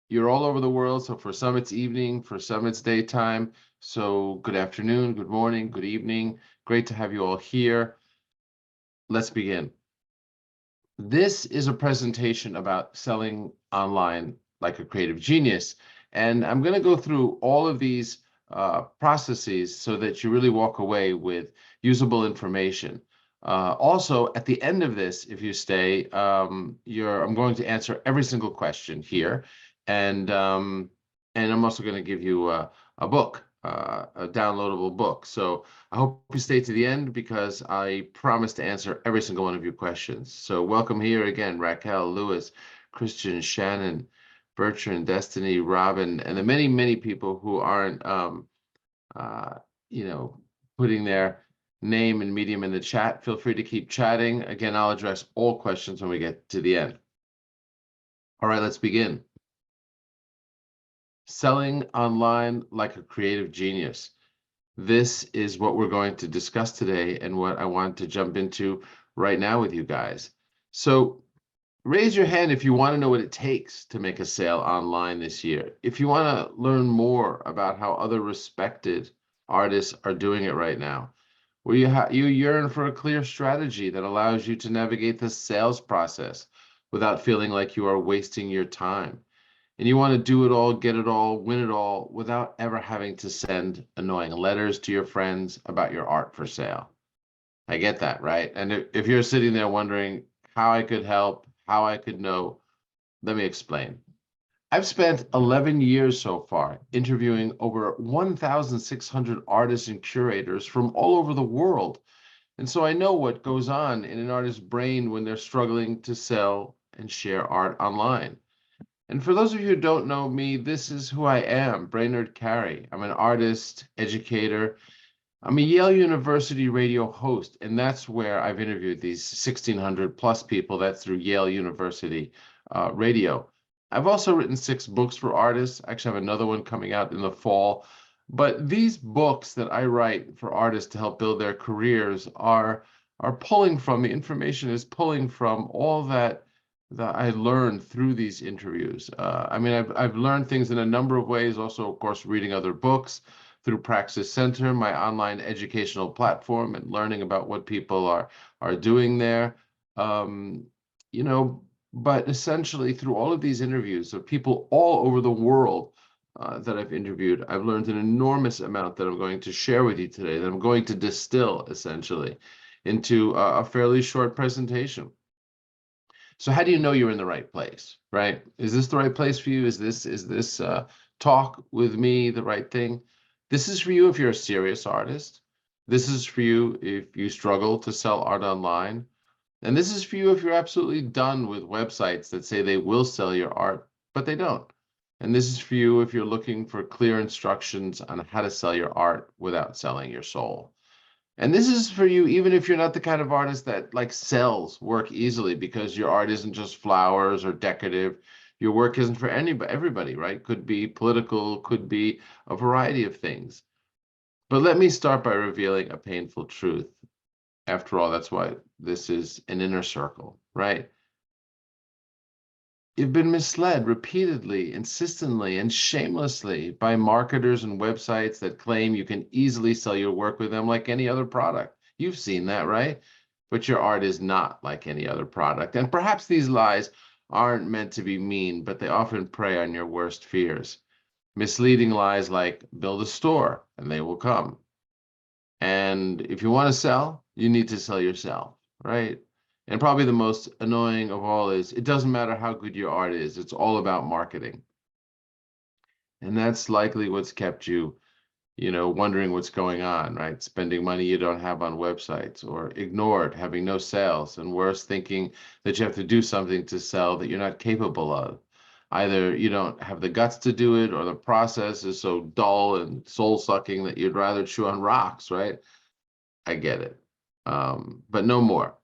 you're all over the world. So for some it's evening, for some it's daytime. So good afternoon, good morning, good evening. Great to have you all here. Let's begin. This is a presentation about selling online like a creative genius. And I'm going to go through all of these processes so that you really walk away with usable information. Also, at the end of this, if you stay, I'm going to answer every single question here, and I'm also going to give you a book, a downloadable book. So I hope you stay to the end because I promise to answer every single one of your questions. So welcome here again, Raquel, Lewis, Christian, Shannon, Bertrand, Destiny, Robin, and the many, many people who aren't, uh, you know, putting their name and medium in the chat. Feel free to keep chatting. Again, I'll address all questions when we get to the end. All right, let's begin. Selling online like a creative genius. This is what we're going to discuss today and what I want to jump into right now with you guys. So raise your hand if you want to know what it takes to make a sale online this year. If you want to learn more about how other respected artists are doing it right now, where you yearn for a clear strategy that allows you to navigate the sales process without feeling like you are wasting your time. And you want to do it all, get it all, win it all without ever having to send annoying letters to your friends about your art for sale. I get that, right? And if you're sitting there wondering how I could help, how I could know, let me explain. I've spent 11 years so far interviewing over 1,600 artists and curators from all over the world. And so I know what goes on in an artist's brain when they're struggling to sell and share art online. And for those of you who don't know me, this is who I am, Brainerd Carey. I'm an artist, educator. I'm a Yale University radio host, and that's where I've interviewed these 1,600 plus people. That's through Yale University radio. I've also written 6 books for artists. I actually have another one coming out in the fall. But these books that I write for artists to help build their careers are pulling from, the information is pulling from all that I learned through these interviews. I mean, I've learned things in a number of ways. Also, of course, reading other books through Praxis Center, my online educational platform, and learning about what people are doing there. Um, you know, but essentially through all of these interviews of people all over the world that I've interviewed, I've learned an enormous amount that I'm going to share with you today, that I'm going to distill essentially into a fairly short presentation. So how do you know you're in the right place, right? Is this the right place for you? Is this talk with me the right thing? This is for you if you're a serious artist. This is for you if you struggle to sell art online. And this is for you if you're absolutely done with websites that say they will sell your art, but they don't. And this is for you if you're looking for clear instructions on how to sell your art without selling your soul. And this is for you, even if you're not the kind of artist that like sells work easily because your art isn't just flowers or decorative. Your work isn't for everybody, right? Could be political, could be a variety of things. But let me start by revealing a painful truth. After all, that's why this is an inner circle, right? You've been misled repeatedly, insistently, and shamelessly by marketers and websites that claim you can easily sell your work with them like any other product. You've seen that, right? But your art is not like any other product. And perhaps these lies aren't meant to be mean, but they often prey on your worst fears. Misleading lies like build a store and they will come. And if you want to sell, you need to sell yourself, right? And probably the most annoying of all is it doesn't matter how good your art is, it's all about marketing. And that's likely what's kept you, wondering what's going on, right? Spending money you don't have on websites, or ignored, having no sales, and worse, thinking that you have to do something to sell that you're not capable of. Either you don't have the guts to do it, or the process is so dull and soul-sucking that you'd rather chew on rocks, right? I get it. But no more.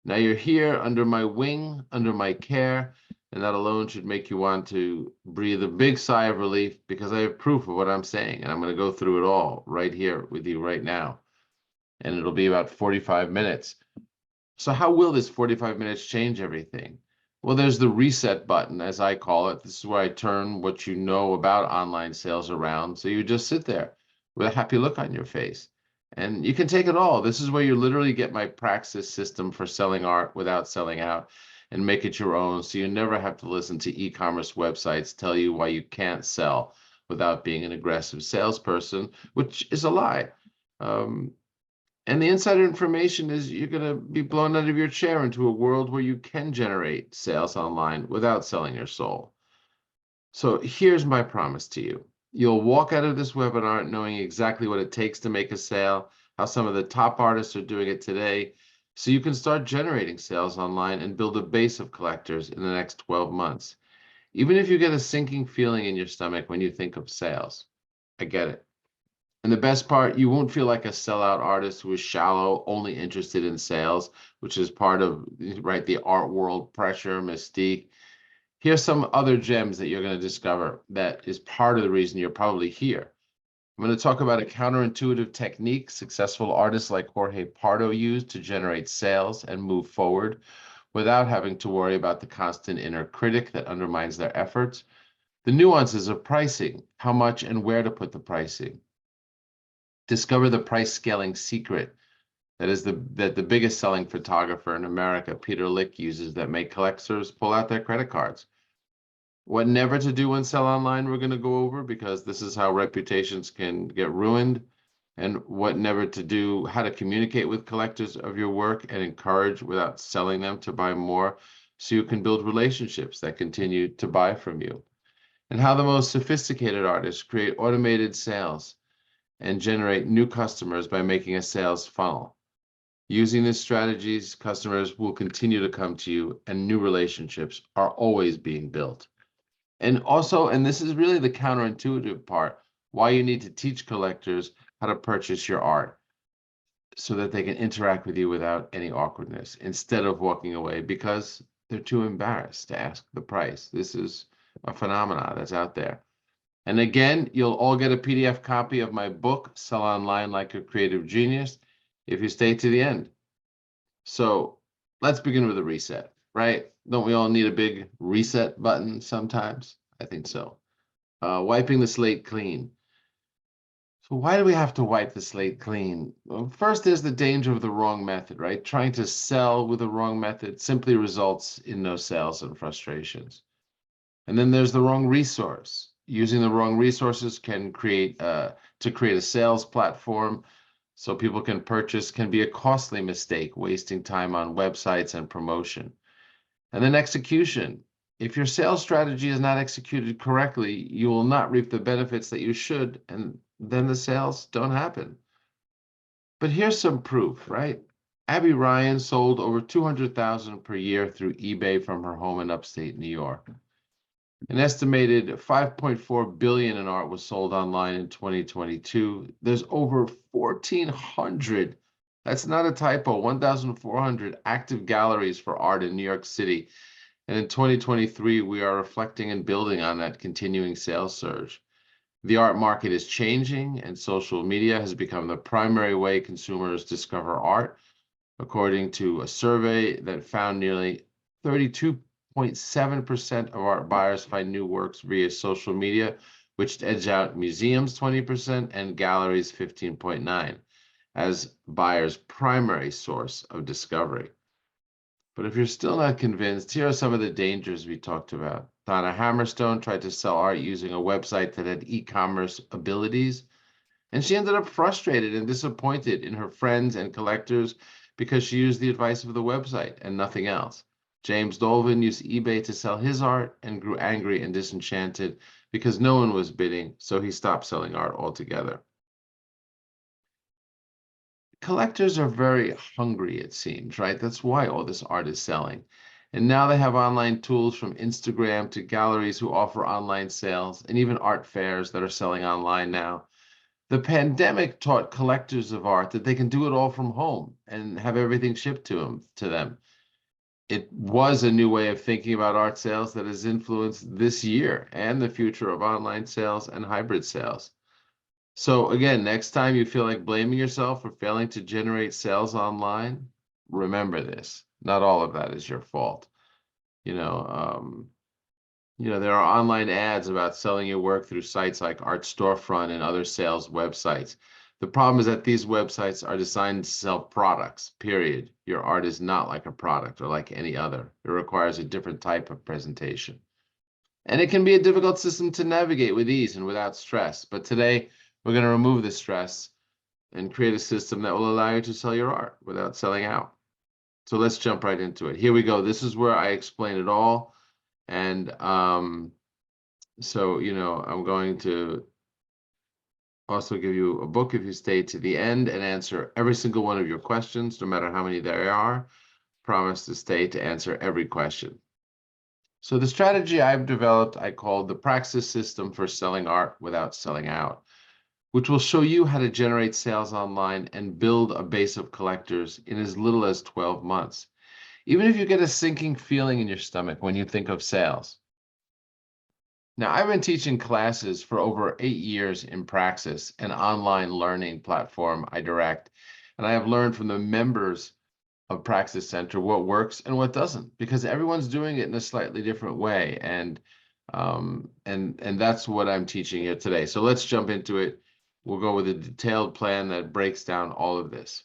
Now you're here under my wing, under my care, and that alone should make you want to breathe a big sigh of relief because I have proof of what I'm saying, and I'm going to go through it all right here with you right now. And it'll be about 45 minutes. So how will this 45 minutes change everything? Well, there's the reset button, as I call it. This is where I turn what you know about online sales around. So you just sit there with a happy look on your face. And you can take it all. This is where you literally get my Praxis system for selling art without selling out and make it your own. So you never have to listen to e-commerce websites tell you why you can't sell without being an aggressive salesperson, which is a lie. And the insider information is you're going to be blown out of your chair into a world where you can generate sales online without selling your soul. So here's my promise to you. You'll walk out of this webinar knowing exactly what it takes to make a sale, how some of the top artists are doing it today, so you can start generating sales online and build a base of collectors in the next 12 months. Even if you get a sinking feeling in your stomach when you think of sales. I get it. And the best part, you won't feel like a sellout artist who is shallow, only interested in sales, which is part of, right, the art world pressure, mystique. Here's some other gems that you're going to discover that is part of the reason you're probably here. I'm going to talk about a counterintuitive technique successful artists like Jorge Pardo use to generate sales and move forward without having to worry about the constant inner critic that undermines their efforts. The nuances of pricing, how much and where to put the pricing. Discover the price scaling secret that the biggest selling photographer in America, Peter Lick, uses that make collectors pull out their credit cards. What never to do when sell online, we're going to go over, because this is how reputations can get ruined, and what never to do, how to communicate with collectors of your work and encourage without selling them to buy more, so you can build relationships that continue to buy from you, and how the most sophisticated artists create automated sales and generate new customers by making a sales funnel. Using these strategies, customers will continue to come to you and new relationships are always being built. And also, and this is really the counterintuitive part, why you need to teach collectors how to purchase your art so that they can interact with you without any awkwardness instead of walking away because they're too embarrassed to ask the price. This is a phenomenon that's out there. And again, you'll all get a PDF copy of my book, Sell Online Like a Creative Genius, if you stay to the end. So let's begin with a reset, right? Don't we all need a big reset button sometimes? I think so. Wiping the slate clean. So why do we have to wipe the slate clean? Well, first, there's the danger of the wrong method, right? Trying to sell with the wrong method simply results in no sales and frustrations. And then there's the wrong resource. Using the wrong resources can create a sales platform so people can purchase can be a costly mistake, wasting time on websites and promotion. And then execution. If your sales strategy is not executed correctly, you will not reap the benefits that you should, and then the sales don't happen. But here's some proof, right? Abby Ryan sold over 200,000 per year through eBay from her home in upstate New York. An estimated 5.4 billion in art was sold online in 2022. There's over 1,400, that's not a typo, 1,400 active galleries for art in New York City. And in 2023, we are reflecting and building on that continuing sales surge. The art market is changing, and social media has become the primary way consumers discover art, according to a survey that found nearly 32.7% of art buyers find new works via social media, which edge out museums 20% and galleries 15.9% as buyers' primary source of discovery. But if you're still not convinced, here are some of the dangers we talked about. Donna Hammerstone tried to sell art using a website that had e-commerce abilities, and she ended up frustrated and disappointed in her friends and collectors because she used the advice of the website and nothing else. James Dolvin used eBay to sell his art and grew angry and disenchanted because no one was bidding, so he stopped selling art altogether. Collectors are very hungry, it seems, right? That's why all this art is selling. And now they have online tools from Instagram to galleries who offer online sales and even art fairs that are selling online now. The pandemic taught collectors of art that they can do it all from home and have everything shipped to them. It was a new way of thinking about art sales that has influenced this year and the future of online sales and hybrid sales. So again, next time you feel like blaming yourself for failing to generate sales online, remember this. Not all of that is your fault. There are online ads about selling your work through sites like Art Storefront and other sales websites. The problem is that these websites are designed to sell products, period. Your art is not like a product or like any other. It requires a different type of presentation. And it can be a difficult system to navigate with ease and without stress. But today, we're going to remove the stress and create a system that will allow you to sell your art without selling out. So let's jump right into it. Here we go. This is where I explain it all. And so, I'm going to also give you a book if you stay to the end and answer every single one of your questions, no matter how many there are. Promise to stay to answer every question. So the strategy I've developed, I call the Praxis System for Selling Art Without Selling Out, which will show you how to generate sales online and build a base of collectors in as little as 12 months. Even if you get a sinking feeling in your stomach when you think of sales. Now, I've been teaching classes for over 8 years in Praxis, an online learning platform I direct, and I have learned from the members of Praxis Center what works and what doesn't, because everyone's doing it in a slightly different way, and that's what I'm teaching here today. So let's jump into it. We'll go with a detailed plan that breaks down all of this.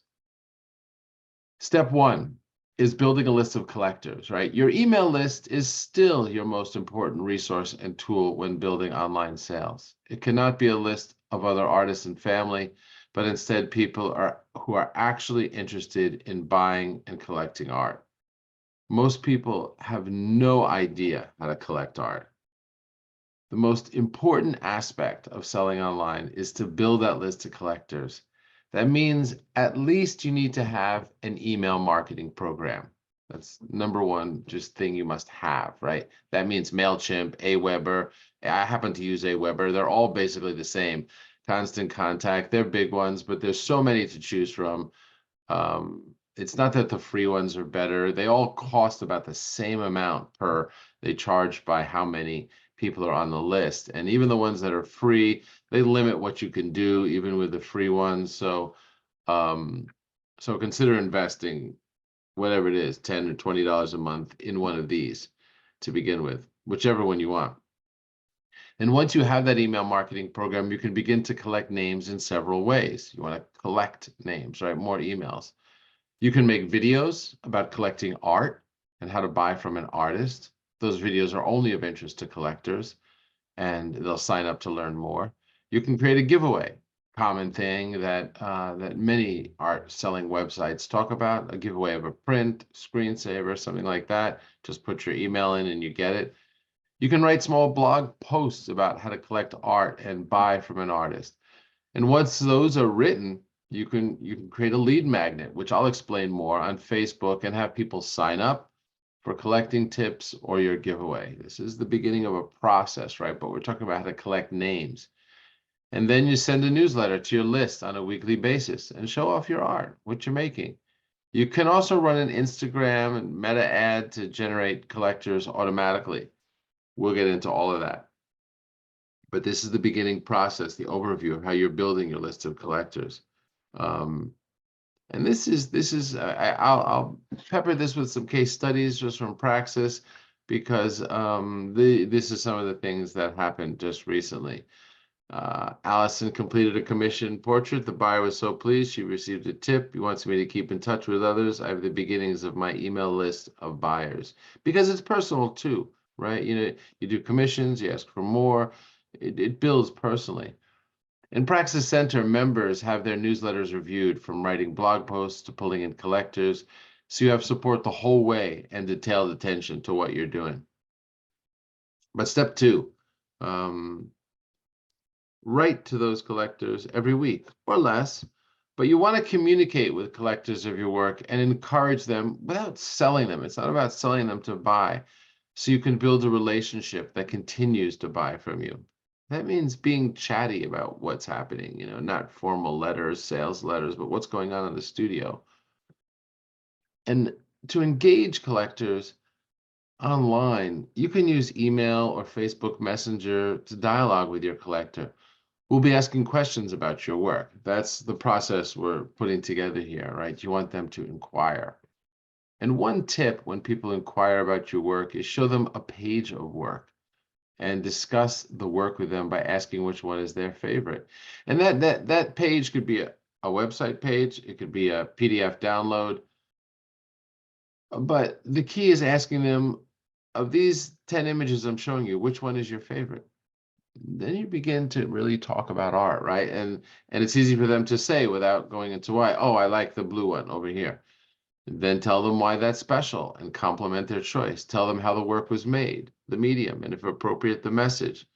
Step 1 is building a list of collectors, right? Your email list is still your most important resource and tool when building online sales. It cannot be a list of other artists and family, but instead people who are actually interested in buying and collecting art. Most people have no idea how to collect art. The most important aspect of selling online is to build that list of collectors. That means at least you need to have an email marketing program. That's number one, just thing you must have, right? That means MailChimp, Aweber. I happen to use Aweber. They're all basically the same. Constant Contact, they're big ones, but there's so many to choose from. It's not that the free ones are better. They all cost about the same amount per. They charge by how many people are on the list. And even the ones that are free, they limit what you can do, even with the free ones. So consider investing whatever it is, $10 or $20 a month in one of these to begin with, whichever one you want. And once you have that email marketing program, you can begin to collect names in several ways. You want to collect names, right? More emails. You can make videos about collecting art and how to buy from an artist. Those videos are only of interest to collectors, and they'll sign up to learn more. You can create a giveaway, common thing that that many art selling websites talk about, a giveaway of a print, screensaver, something like that. Just put your email in and you get it. You can write small blog posts about how to collect art and buy from an artist. And once those are written, you can create a lead magnet, which I'll explain more, on Facebook and have people sign up for collecting tips or your giveaway. This is the beginning of a process, right? But we're talking about how to collect names. And then you send a newsletter to your list on a weekly basis and show off your art, what you're making. You can also run an Instagram and meta ad to generate collectors automatically. We'll get into all of that. But this is the beginning process, the overview of how you're building your list of collectors. And I'll pepper this with some case studies just from Praxis, because this is some of the things that happened just recently. Allison completed a commissioned portrait. The buyer was so pleased. She received a tip. He wants me to keep in touch with others. I have the beginnings of my email list of buyers, because it's personal too, right? You do commissions, you ask for more. It builds personally. In Praxis Center, members have their newsletters reviewed, from writing blog posts to pulling in collectors. So you have support the whole way and detailed attention to what you're doing. But step 2, write to those collectors every week or less, but you want to communicate with collectors of your work and encourage them without selling them. It's not about selling them to buy. So you can build a relationship that continues to buy from you. That means being chatty about what's happening, not formal letters, sales letters, but what's going on in the studio. And to engage collectors online, you can use email or Facebook Messenger to dialogue with your collector. We'll be asking questions about your work. That's the process we're putting together here, right? You want them to inquire. And one tip when people inquire about your work is show them a page of work and discuss the work with them by asking which one is their favorite. And that page could be a website page, it could be a PDF download, but the key is asking them, of these 10 images I'm showing you, which one is your favorite? Then you begin to really talk about art, right? And it's easy for them to say without going into why. Oh, I like the blue one over here. Then tell them why that's special and compliment their choice. Tell them how the work was made, the medium, and if appropriate, the message.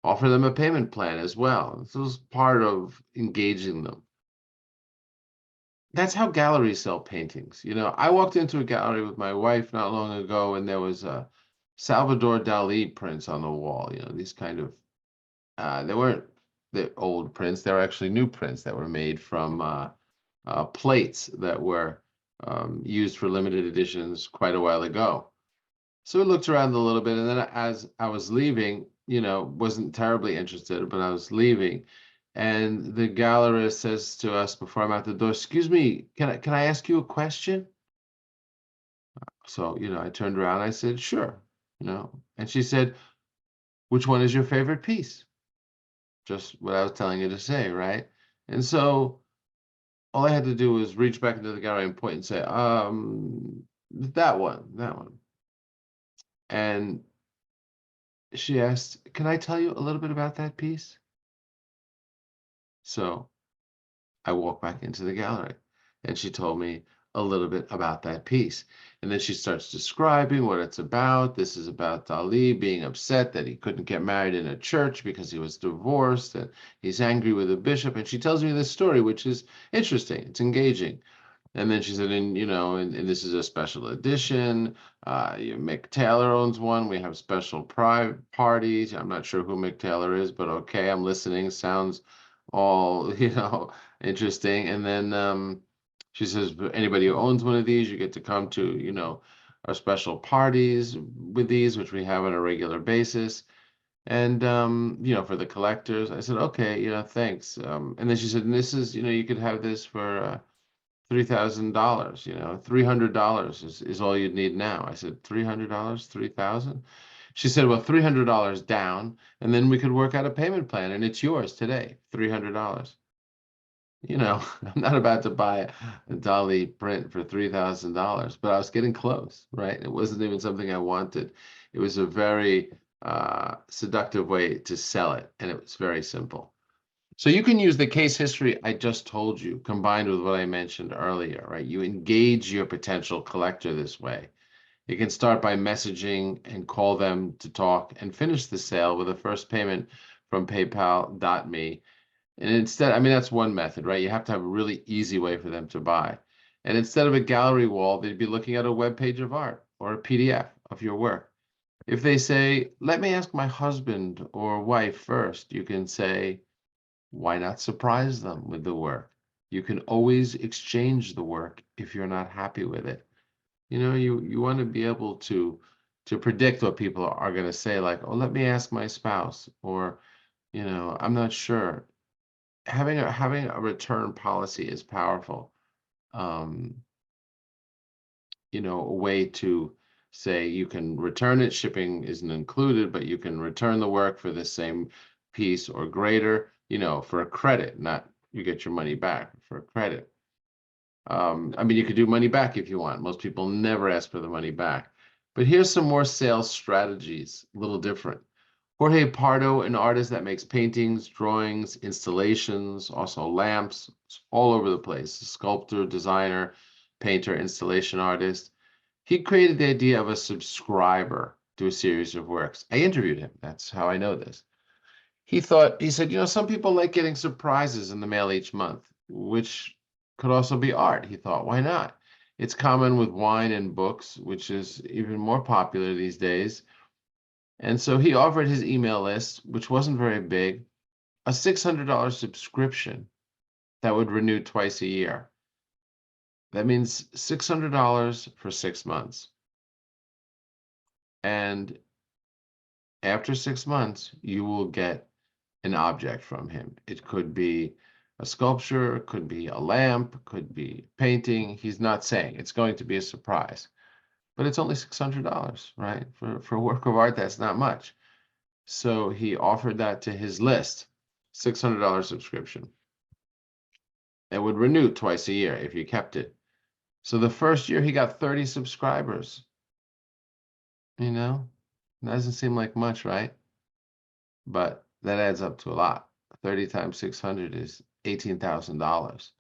Offer them a payment plan as well. This is part of engaging them. That's how galleries sell paintings. You know, I walked into a gallery with my wife not long ago, and there was a Salvador Dali prints on the wall. You know, these kind of they weren't the old prints; they were actually new prints that were made from plates that were used for limited editions quite a while ago. So we looked around a little bit, and then as I was leaving, you know, wasn't terribly interested, but I was leaving, and the gallerist says to us before I'm out the door, "Excuse me, can I ask you a question?" So, you know, I turned around, I said, "Sure," you know, and she said, "Which one is your favorite piece?" Just what I was telling you to say, right? And so all I had to do was reach back into the gallery and point and say, that one, that one. And she asked, "Can I tell you a little bit about that piece?" So I walked back into the gallery and she told me a little bit about that piece. And then she starts describing what it's about. This is about Dali being upset that he couldn't get married in a church because he was divorced and he's angry with the bishop. And she tells me this story, which is interesting. It's engaging. And then she said, and you know, and this is a special edition. Mick Taylor owns one. We have special private parties. I'm not sure who Mick Taylor is, but okay, I'm listening. Sounds all, you know, interesting. And then she says, anybody who owns one of these, you get to come to, you know, our special parties with these, which we have on a regular basis. And you know, for the collectors, I said, okay, you know, thanks. And then she said, and this is, you know, you could have this for $3,000, you know, $300 is all you'd need now. I said, $300, 3,000? She said, well, $300 down, and then we could work out a payment plan, and it's yours today, $300. You know, I'm not about to buy a Dolly print for $3,000, but I was getting close, right? It wasn't even something I wanted. It was a very seductive way to sell it, and it was very simple. So you can use the case history I just told you, combined with what I mentioned earlier, right? You engage your potential collector this way. You can start by messaging and call them to talk and finish the sale with a first payment from PayPal.me. And instead, I mean, that's one method, right? You have to have a really easy way for them to buy. And instead of a gallery wall, they'd be looking at a web page of art or a PDF of your work. If they say, let me ask my husband or wife first, you can say, why not surprise them with the work? You can always exchange the work if you're not happy with it. You know, you want to be able to predict what people are going to say, like, oh, let me ask my spouse, or, you know, I'm not sure. Having a return policy is powerful. Um, you know, a way to say you can return it, shipping isn't included, but you can return the work for the same piece or greater, you know, for a credit, not you get your money back for a credit. I mean, you could do money back if you want. Most people never ask for the money back. But here's some more sales strategies, a little different. Jorge Pardo, an artist that makes paintings, drawings, installations, also lamps, all over the place. A sculptor, designer, painter, installation artist. He created the idea of a subscriber to a series of works. I interviewed him. That's how I know this. He said, you know, some people like getting surprises in the mail each month, which could also be art. He thought, why not? It's common with wine and books, which is even more popular these days. And so he offered his email list, which wasn't very big, a $600 subscription that would renew twice a year. That means $600 for 6 months. And after 6 months, you will get an object from him. It could be a sculpture, could be a lamp, could be painting. He's not saying it's going to be a surprise, but it's only $600, right? For a work of art, that's not much. So he offered that to his list, $600 subscription. It would renew twice a year if you kept it. So the first year he got 30 subscribers. You know, it doesn't seem like much, right? But that adds up to a lot. 30 times 600 is $18,000.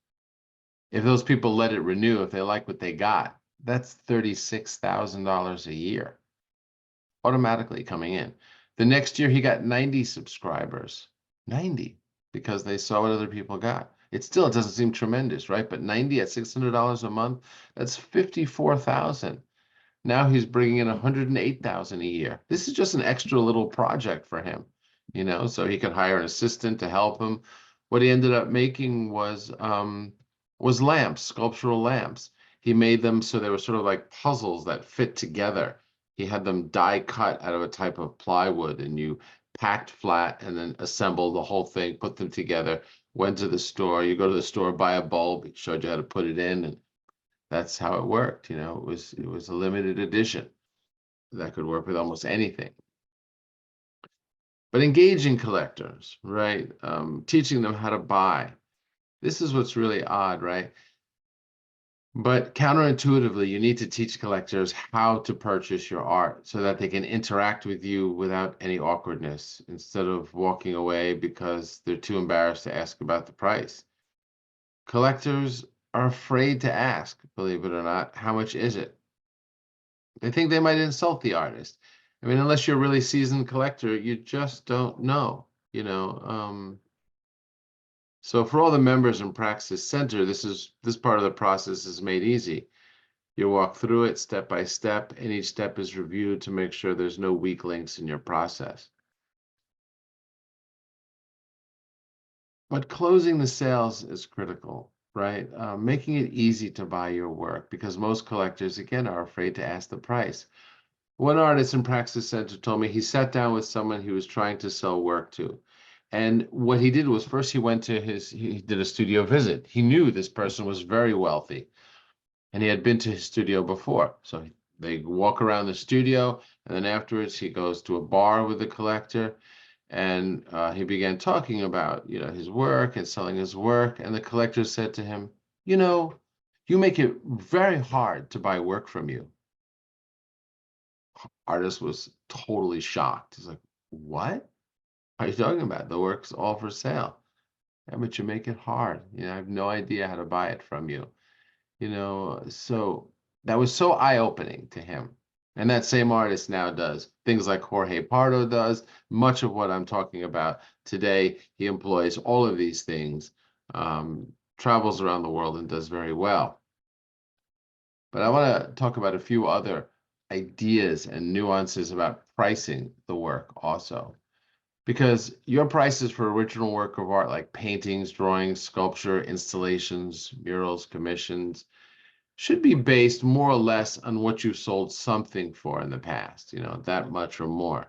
If those people let it renew, if they like what they got, that's $36,000 a year automatically coming in. The next year he got 90 subscribers. 90, because they saw what other people got. It doesn't seem tremendous, right? But 90 at $600 a month, that's 54,000. Now he's bringing in 108,000 a year. This is just an extra little project for him, so he could hire an assistant to help him. What he ended up making was lamps, sculptural lamps. He made them so they were sort of like puzzles that fit together. He had them die cut out of a type of plywood, and you packed flat and then assembled the whole thing, put them together, went to the store. You go to the store, buy a bulb. He showed you how to put it in, and that's how it worked. It was a limited edition that could work with almost anything. But engaging collectors, right? Teaching them how to buy. This is what's really odd, right? But counterintuitively, you need to teach collectors how to purchase your art so that they can interact with you without any awkwardness, instead of walking away because they're too embarrassed to ask about the price. Collectors are afraid to ask, believe it or not, how much is it? They think they might insult the artist. I mean, unless you're a really seasoned collector, you just don't know, So for all the members in Praxis Center, this part of the process is made easy. You walk through it step by step, and each step is reviewed to make sure there's no weak links in your process. But closing the sales is critical, right? Making it easy to buy your work, because most collectors, again, are afraid to ask the price. One artist in Praxis Center told me he sat down with someone he was trying to sell work to. And what he did was, first he did a studio visit. He knew this person was very wealthy, and he had been to his studio before. So they walk around the studio, and then afterwards he goes to a bar with the collector, and he began talking about, his work and selling his work. And the collector said to him, you make it very hard to buy work from you. Artist was totally shocked. He's like, what are you talking about? The work's all for sale. Yeah, but you make it hard. I have no idea how to buy it from you. So that was so eye-opening to him. And that same artist now does things like Jorge Pardo does. Much of what I'm talking about today, he employs all of these things, travels around the world, and does very well. But I want to talk about a few other ideas and nuances about pricing the work also. Because your prices for original work of art, like paintings, drawings, sculpture, installations, murals, commissions, should be based more or less on what you sold something for in the past, that much or more.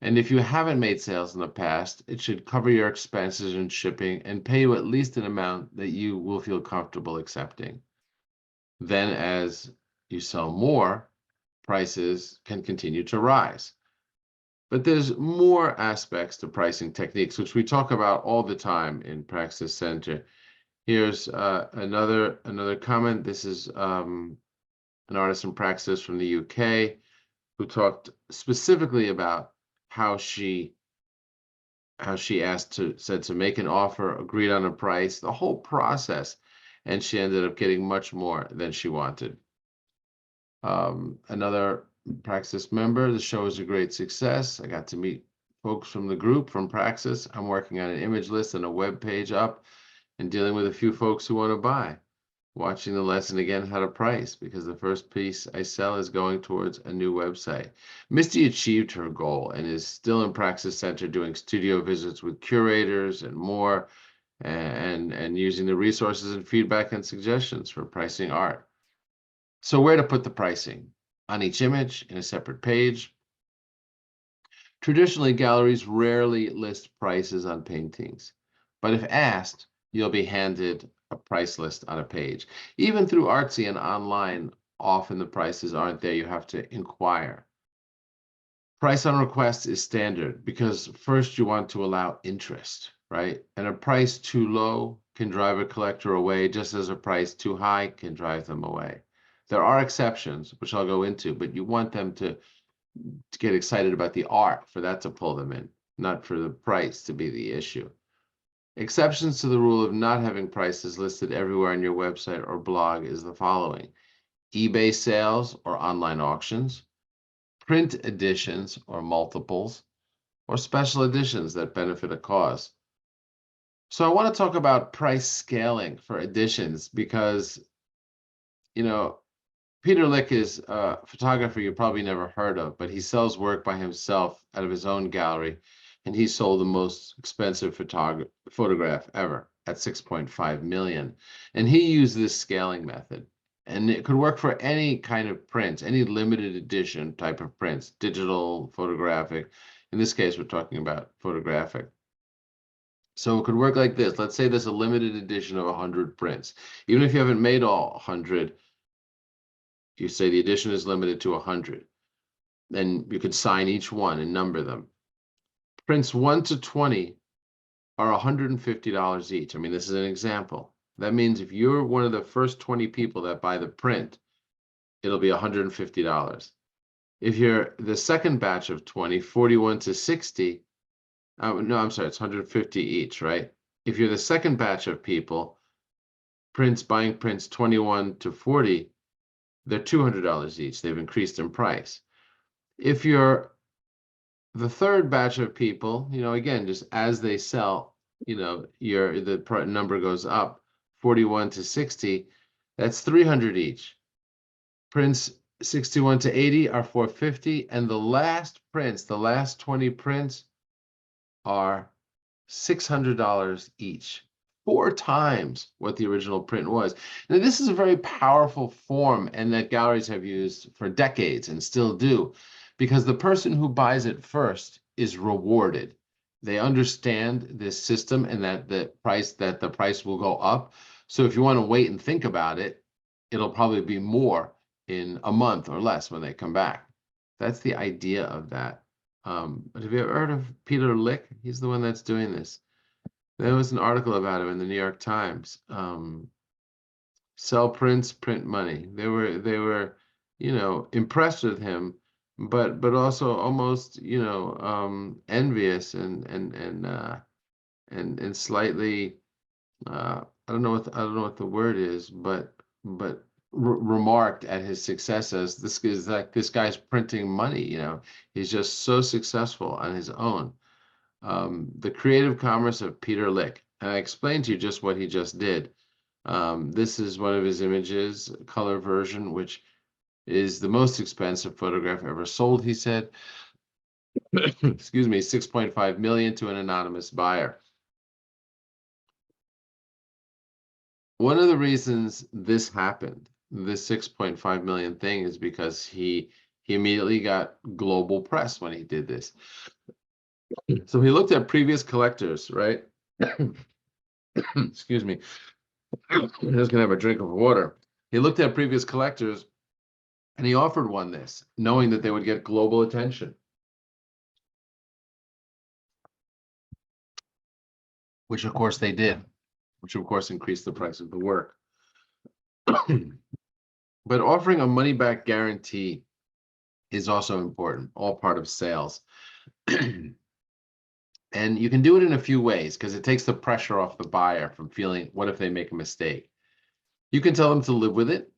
And if you haven't made sales in the past, it should cover your expenses and shipping and pay you at least an amount that you will feel comfortable accepting. Then as you sell more, prices can continue to rise. But there's more aspects to pricing techniques, which we talk about all the time in Praxis Center. Here's another comment. This is an artist in Praxis from the UK who talked specifically about how she said to make an offer, agreed on a price, the whole process, and she ended up getting much more than she wanted. Another Praxis member, the show is a great success. I got to meet folks from the group from Praxis. I'm working on an image list and a web page up, and dealing with a few folks who want to buy. Watching the lesson again, how to price, because the first piece I sell is going towards a new website. Misty achieved her goal and is still in Praxis Center doing studio visits with curators and more, and using the resources and feedback and suggestions for pricing art. So where to put the pricing? On each image, in a separate page. Traditionally, galleries rarely list prices on paintings, but if asked, you'll be handed a price list on a page. Even through Artsy and online, often the prices aren't there. You have to inquire. Price on request is standard because first you want to allow interest, right? And a price too low can drive a collector away, just as a price too high can drive them away. There are exceptions, which I'll go into, but you want them to get excited about the art, for that to pull them in, not for the price to be the issue. Exceptions to the rule of not having prices listed everywhere on your website or blog is the following: eBay sales or online auctions, print editions or multiples, or special editions that benefit a cause. So I want to talk about price scaling for editions because, you know, Peter Lik is a photographer you probably never heard of, but he sells work by himself out of his own gallery, and he sold the most expensive photograph ever at 6.5 million. And he used this scaling method, and it could work for any kind of print, any limited edition type of prints, digital, photographic. In this case, we're talking about photographic. So it could work like this. Let's say there's a limited edition of 100 prints. Even if you haven't made all 100, you say the edition is limited to 100. Then you could sign each one and number them. Prints 1 to 20 are $150 each. I mean, this is an example. That means if you're one of the first 20 people that buy the print, it'll be $150. If you're the second batch of 20, 41 to 60, no, I'm sorry, it's 150 each, right? If you're the second batch of people, buying prints 21 to 40, they're $200 each. They've increased in price. If you're the third batch of people, again, just as they sell, the number goes up, 41 to 60, that's 300 each. Prints 61 to 80 are 450, and the last prints, the last 20 prints, are $600 each, 4 times what the original print was. Now, this is a very powerful form, and that galleries have used for decades and still do, because the person who buys it first is rewarded. They understand this system and that the price will go up. So if you want to wait and think about it, it'll probably be more in a month or less when they come back. That's the idea of that. But have you ever heard of Peter Lik? He's the one that's doing this. There was an article about him in the New York Times. Sell prints, print money. They were, impressed with him, but also almost, envious and slightly, I don't know what the word is, but remarked at his success as this guy's printing money. He's just so successful on his own. The creative commerce of Peter Lik. And I explained to you just what he just did. This is one of his images, color version, which is the most expensive photograph ever sold, he said. Excuse me, 6.5 million to an anonymous buyer. One of the reasons this happened, this 6.5 million thing, is because he immediately got global press when he did this. So he looked at previous collectors, right? Excuse me. I'm just gonna have a drink of water. He looked at previous collectors and he offered one this, knowing that they would get global attention. Which of course they did, which of course increased the price of the work. But offering a money-back guarantee is also important, all part of sales. And you can do it in a few ways because it takes the pressure off the buyer from feeling, what if they make a mistake? You can tell them to live with it,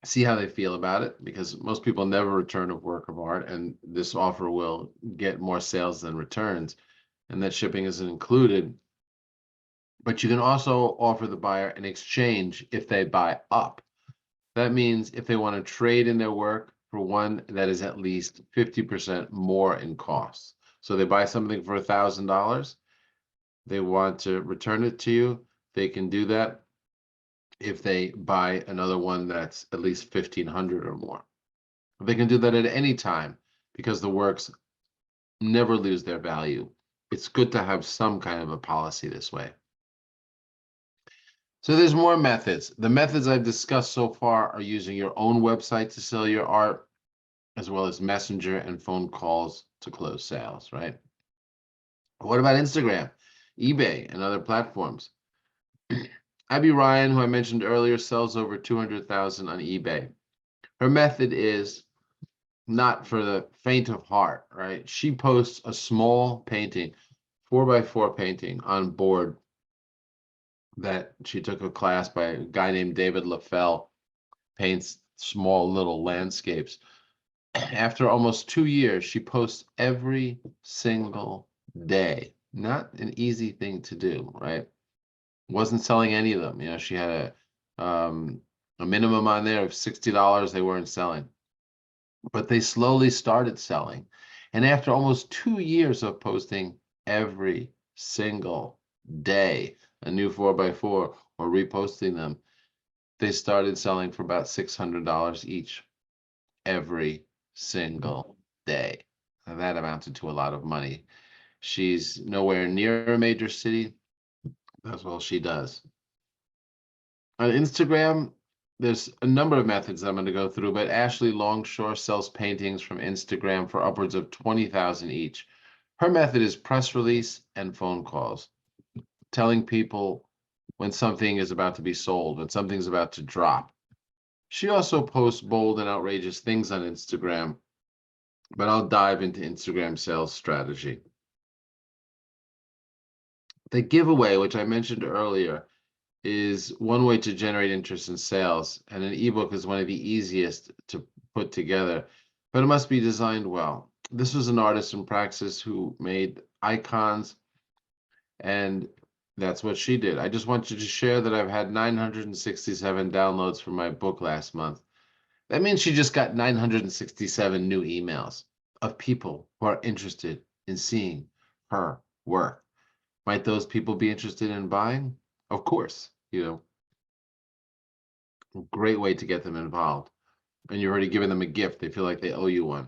see how they feel about it, because most people never return a work of art, and this offer will get more sales than returns, and that shipping isn't included. But you can also offer the buyer an exchange if they buy up. That means if they want to trade in their work for one that is at least 50% more in cost. So they buy something for $1,000, they want to return it to you, they can do that if they buy another one that's at least 1,500 or more. They can do that at any time because the works never lose their value. It's good to have some kind of a policy this way. So there's more methods. The methods I've discussed so far are using your own website to sell your art, as well as messenger and phone calls to close sales, right? What about Instagram, eBay, and other platforms? Abby Ryan, who I mentioned earlier, sells over 200,000 on eBay. Her method is not for the faint of heart, right? She posts a small painting, 4x4 painting on board that she took a class by a guy named David LaFell, paints small little landscapes. After almost 2 years, she posts every single day. Not an easy thing to do, right? Wasn't selling any of them. You know, she had a minimum on there of $60 they weren't selling. But they slowly started selling. And after almost 2 years of posting every single day a new 4x4 or reposting them, they started selling for about $600 each every single day. And that amounted to a lot of money. She's nowhere near a major city. That's all she does. On Instagram, there's a number of methods I'm going to go through, but Ashley Longshore sells paintings from Instagram for upwards of 20,000 each. Her method is press release and phone calls, telling people when something is about to be sold, when something's about to drop. She also posts bold and outrageous things on Instagram, but I'll dive into Instagram sales strategy. The giveaway, which I mentioned earlier, is one way to generate interest in sales, and an ebook is one of the easiest to put together, but it must be designed well. This was an artist in Praxis who made icons, and that's what she did. I just want you to share that I've had 967 downloads for my book last month. That means she just got 967 new emails of people who are interested in seeing her work. Might those people be interested in buying? Of course, great way to get them involved. And you're already giving them a gift. They feel like they owe you one.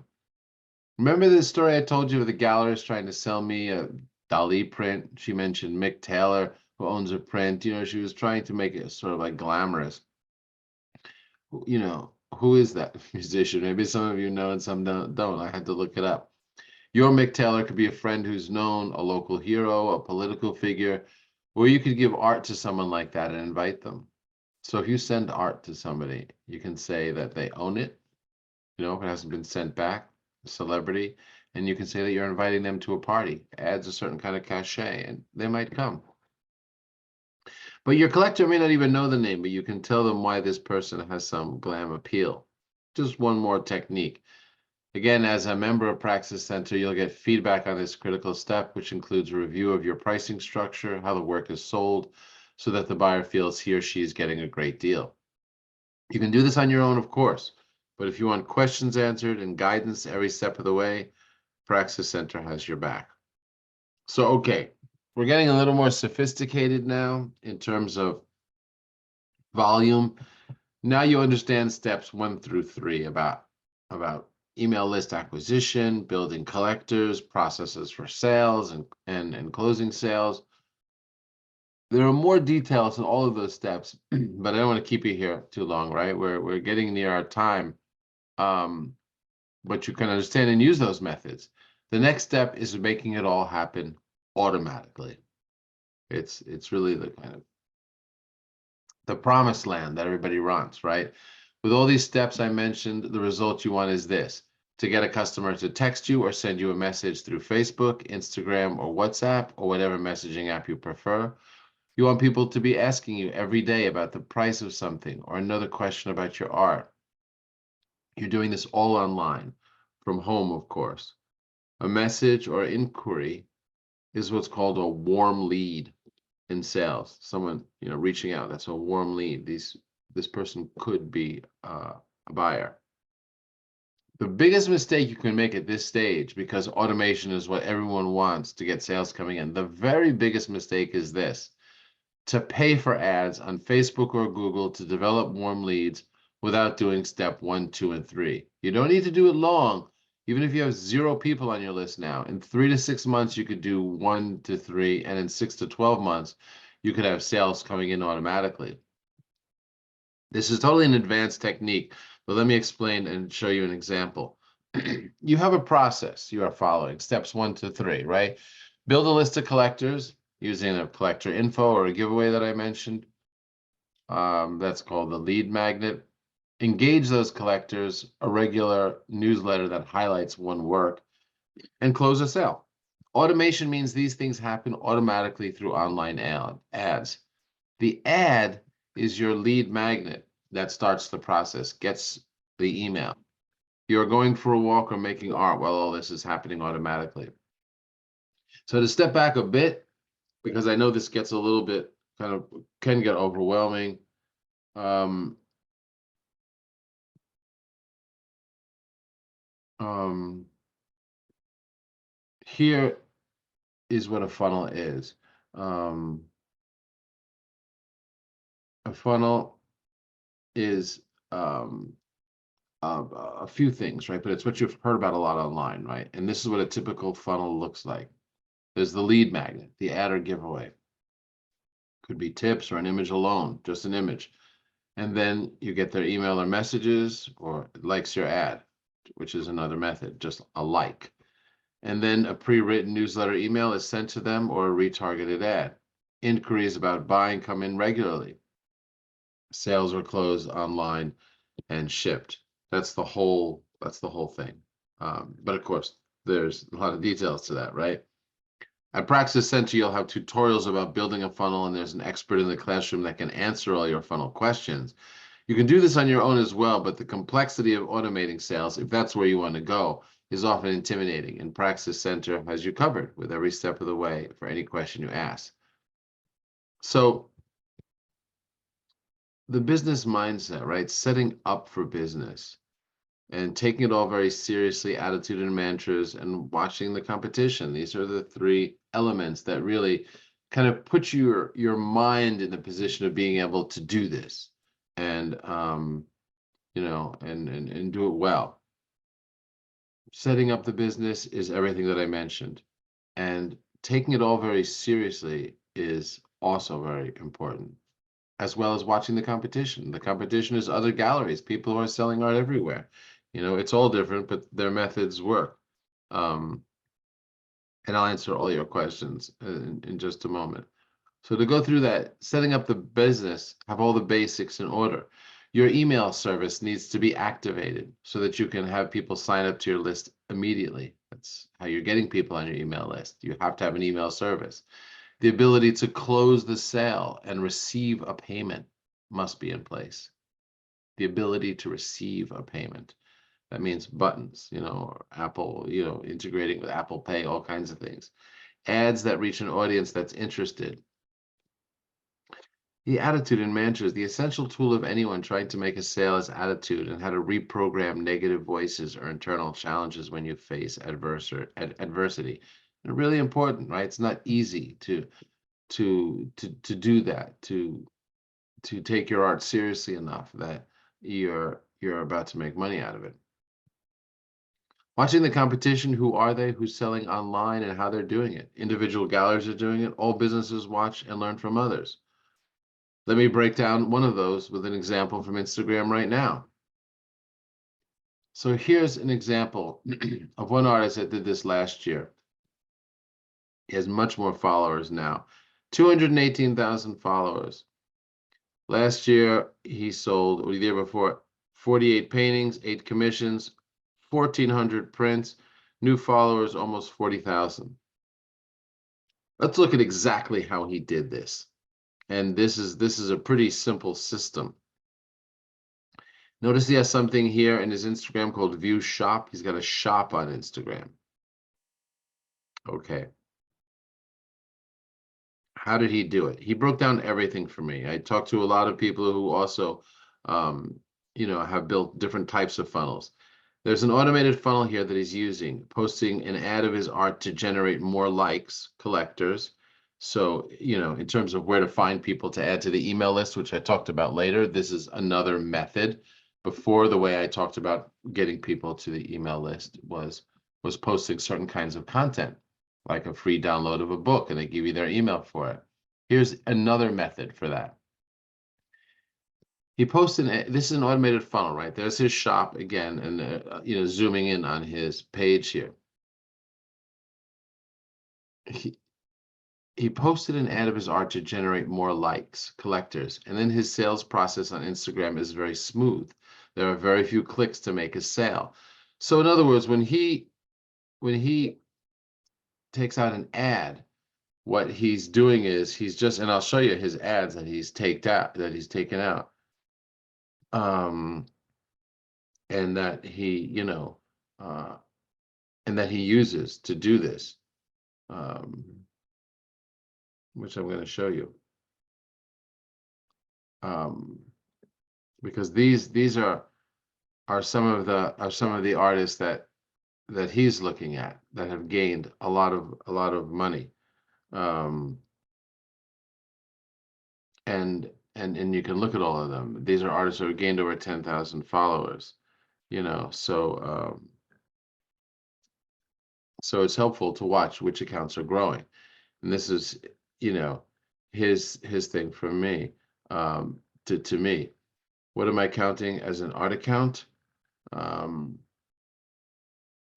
Remember this story I told you of the gallerist trying to sell me a Dali print? She mentioned Mick Taylor, who owns a print. She was trying to make it sort of like glamorous. Who is that musician? Maybe some of you know and some don't. I had to look it up. Your Mick Taylor could be a friend who's known, a local hero, a political figure, or you could give art to someone like that and invite them. So if you send art to somebody, you can say that they own it, if it hasn't been sent back, a celebrity, and you can say that you're inviting them to a party. Adds a certain kind of cachet, and they might come. But your collector may not even know the name, but you can tell them why this person has some glam appeal. Just one more technique. Again, as a member of Praxis Center, you'll get feedback on this critical step, which includes a review of your pricing structure, how the work is sold, so that the buyer feels he or she is getting a great deal. You can do this on your own, of course, but if you want questions answered and guidance every step of the way, Praxis Center has your back. So, okay, we're getting a little more sophisticated now in terms of volume. Now you understand steps 1 through 3 about email list acquisition, building collectors, processes for sales and closing sales. There are more details in all of those steps, but I don't want to keep you here too long, right? We're getting near our time. But you can understand and use those methods. The next step is making it all happen automatically. It's really the kind of the promised land that everybody wants, right? With all these steps I mentioned, the result you want is this: to get a customer to text you or send you a message through Facebook, Instagram, or WhatsApp, or whatever messaging app you prefer. You want people to be asking you every day about the price of something or another question about your art. You're doing this all online, from home, of course. A message or inquiry is what's called a warm lead in sales. Someone, reaching out, that's a warm lead. This person could be a buyer. The biggest mistake you can make at this stage, because automation is what everyone wants to get sales coming in, the very biggest mistake is this: to pay for ads on Facebook or Google to develop warm leads without doing step 1, 2, and 3. You don't need to do it long. Even if you have 0 people on your list now, in 3 to 6 months, you could do 1 to 3, and in 6 to 12 months, you could have sales coming in automatically. This is totally an advanced technique, but let me explain and show you an example. You have a process you are following, steps 1 to 3, right? Build a list of collectors using a collector info or a giveaway that I mentioned. That's called the lead magnet. Engage those collectors, a regular newsletter that highlights one work, and close a sale. Automation means these things happen automatically through online ads. The ad is your lead magnet that starts the process, gets the email. You're going for a walk or making art while all this is happening automatically. So to step back a bit, because I know this gets a little bit can get overwhelming. Here is what a funnel is. A funnel is a few things, right? But it's what you've heard about a lot online, right? And this is what a typical funnel looks like. There's the lead magnet, the ad or giveaway. Could be tips or an image alone, just an image. And then you get their email or messages or likes your ad, which is another method, just a like. And then a pre-written newsletter email is sent to them or a retargeted ad. Inquiries about buying come in regularly. Sales are closed online and shipped. That's the whole thing. But of course, there's a lot of details to that, right? At Praxis Center, you'll have tutorials about building a funnel, and there's an expert in the classroom that can answer all your funnel questions. You can do this on your own as well, but the complexity of automating sales, if that's where you want to go, is often intimidating, and Praxis Center has you covered with every step of the way for any question you ask. So the business mindset, right? Setting up for business and taking it all very seriously, attitude and mantras, and watching the competition. These are the 3 elements that really kind of put your mind in the position of being able to do this and you know, and do it well. Setting up the business is everything that I mentioned, and taking it all very seriously is also very important, as well as watching the competition. The competition is other galleries, people who are selling art everywhere. You know, it's all different, but their methods work. And I'll answer all your questions in just a moment. So to go through that, setting up the business, have all the basics in order. Your email service needs to be activated so that you can have people sign up to your list immediately. That's how you're getting people on your email list. You have to have an email service. The ability to close the sale and receive a payment must be in place. The ability to receive a payment. That means buttons, you know, or Apple, you know, integrating with Apple Pay, all kinds of things. Ads that reach an audience that's interested. The attitude and mantras, the essential tool of anyone trying to make a sale is attitude and how to reprogram negative voices or internal challenges when you face adversity. They're really important, right? It's not easy to do that, to take your art seriously enough that you're about to make money out of it. Watching the competition, who are they, who's selling online, and how they're doing it. Individual galleries are doing it. All businesses watch and learn from others. Let me break down one of those with an example from Instagram right now. So here's an example of one artist that did this last year. He has much more followers now, 218,000 followers. Last year, he sold, or the year before, 48 paintings, 8 commissions, 1,400 prints, new followers, almost 40,000. Let's look at exactly how he did this. And this is a pretty simple system. Notice he has something here in his Instagram called View Shop. He's got a shop on Instagram. Okay. How did he do it? He broke down everything for me. I talked to a lot of people who also, you know, have built different types of funnels. There's an automated funnel here that he's using, posting an ad of his art to generate more likes, collectors. So, you know, in terms of where to find people to add to the email list, which I talked about later, this is another method. Before, the way I talked about getting people to the email list was posting certain kinds of content, like a free download of a book, and they give you their email for it. Here's another method for that. He posted, this is an automated funnel, right? There's his shop again, and you know, zooming in on his page here. He posted an ad of his art to generate more likes, collectors, and then his sales process on Instagram is very smooth. There are very few clicks to make a sale. So in other words, when he takes out an ad, what he's doing is he's just, and I'll show you his ads that he's taken out. And that he, you know, and that he uses to do this, which I'm going to show you, because these are some of the artists that he's looking at that have gained a lot of money, and you can look at all of them. These are artists who have gained over 10,000 followers, you know, so so it's helpful to watch which accounts are growing. And this is, you know, his thing for me, to me. What am I counting as an art account?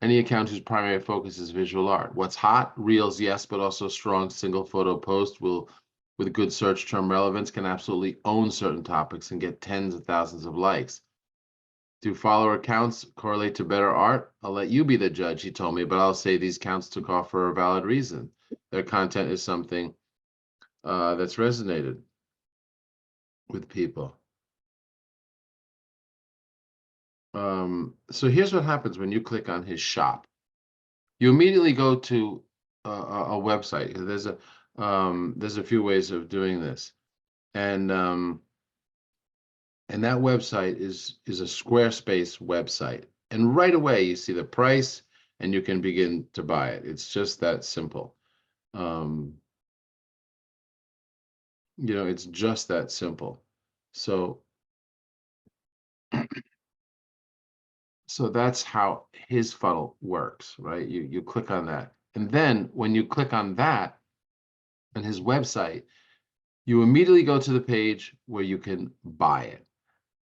Any account whose primary focus is visual art. What's hot? Reels, yes, but also strong single photo posts with good search term relevance can absolutely own certain topics and get tens of thousands of likes. Do follower accounts correlate to better art? I'll let you be the judge, he told me, but I'll say these accounts took off for a valid reason. Their content is something that's resonated with people. So here's what happens when you click on his shop. You immediately go to a website. There's a few ways of doing this, and that website is a Squarespace website. And right away you see the price, and you can begin to buy it. It's just that simple. You know, it's just that simple. So that's how his funnel works, right? You click on that. And then when you click on that on his website, you immediately go to the page where you can buy it.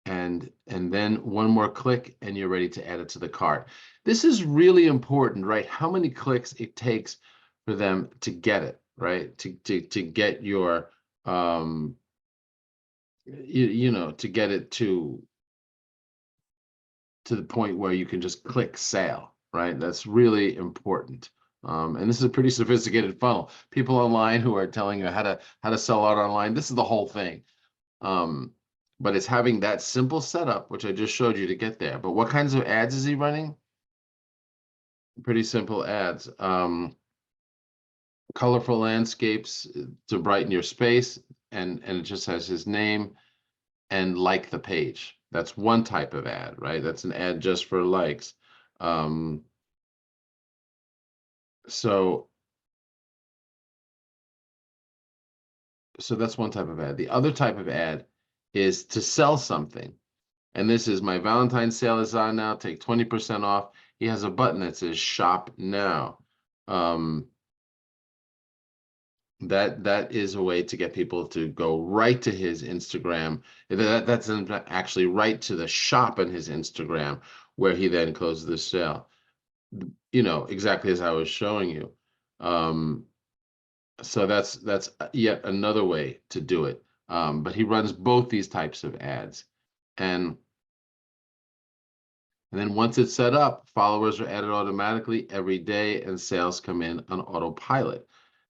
And then one more click and you're ready to add it to the cart. This is really important, right? How many clicks it takes for them to get it, right? To get your you know, to get it to the point where you can just click sale, right? That's really important. And this is a pretty sophisticated funnel. People online who are telling you how to sell out online, this is the whole thing. But it's having that simple setup, which I just showed you to get there. But what kinds of ads is he running? Pretty simple ads. Colorful landscapes to brighten your space, and it just has his name and like the page. That's one type of ad, right? That's an ad just for likes. So that's one type of ad. The other type of ad is to sell something. And this is my Valentine's sale is on now. Take 20% off. He has a button that says shop now. That is a way to get people to go right to his Instagram. That's actually right to the shop on his Instagram, where he then closes the sale. You know, exactly as I was showing you. So that's yet another way to do it. But he runs both these types of ads, and then once it's set up, followers are added automatically every day, and sales come in on autopilot.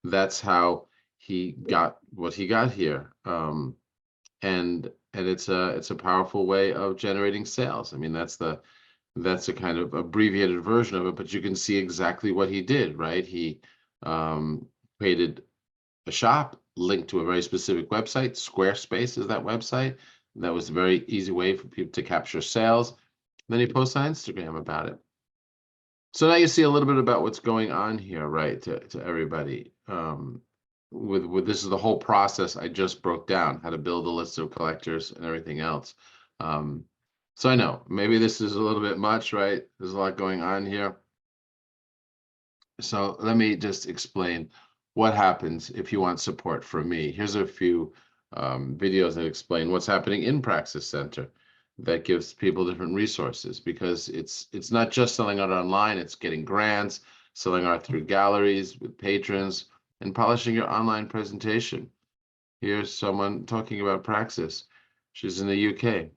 That's how he got what he got here. And it's a powerful way of generating sales. I mean, that's a kind of abbreviated version of it, but you can see exactly what he did, right? He created a shop linked to a very specific website. Squarespace is that website. That was a very easy way for people to capture sales. Then he posts on Instagram about it. So now you see a little bit about what's going on here, right, to everybody. With this is the whole process I just broke down, how to build a list of collectors and everything else. So I know maybe this is a little bit much, right? There's a lot going on here. So let me just explain what happens if you want support from me. Here's a few videos that explain what's happening in Praxis Center that gives people different resources, because it's not just selling art online, it's getting grants, selling art through galleries with patrons, and polishing your online presentation. Here's someone talking about Praxis. She's in the UK.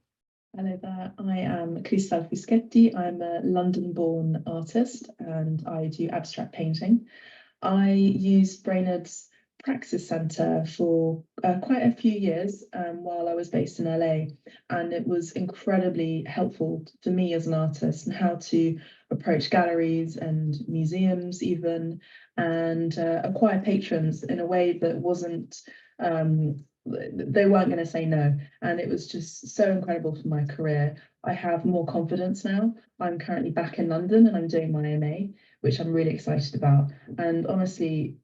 Hello there, I am Cristal Fischetti. I'm a London-born artist and I do abstract painting. I used Brainerd's Praxis Centre for quite a few years while I was based in LA, and it was incredibly helpful for me as an artist and how to approach galleries and museums even, and acquire patrons in a way that wasn't they weren't going to say no, and it was just so incredible for my career. I have more confidence now. I'm currently back in London and I'm doing my MA, which I'm really excited about. And honestly,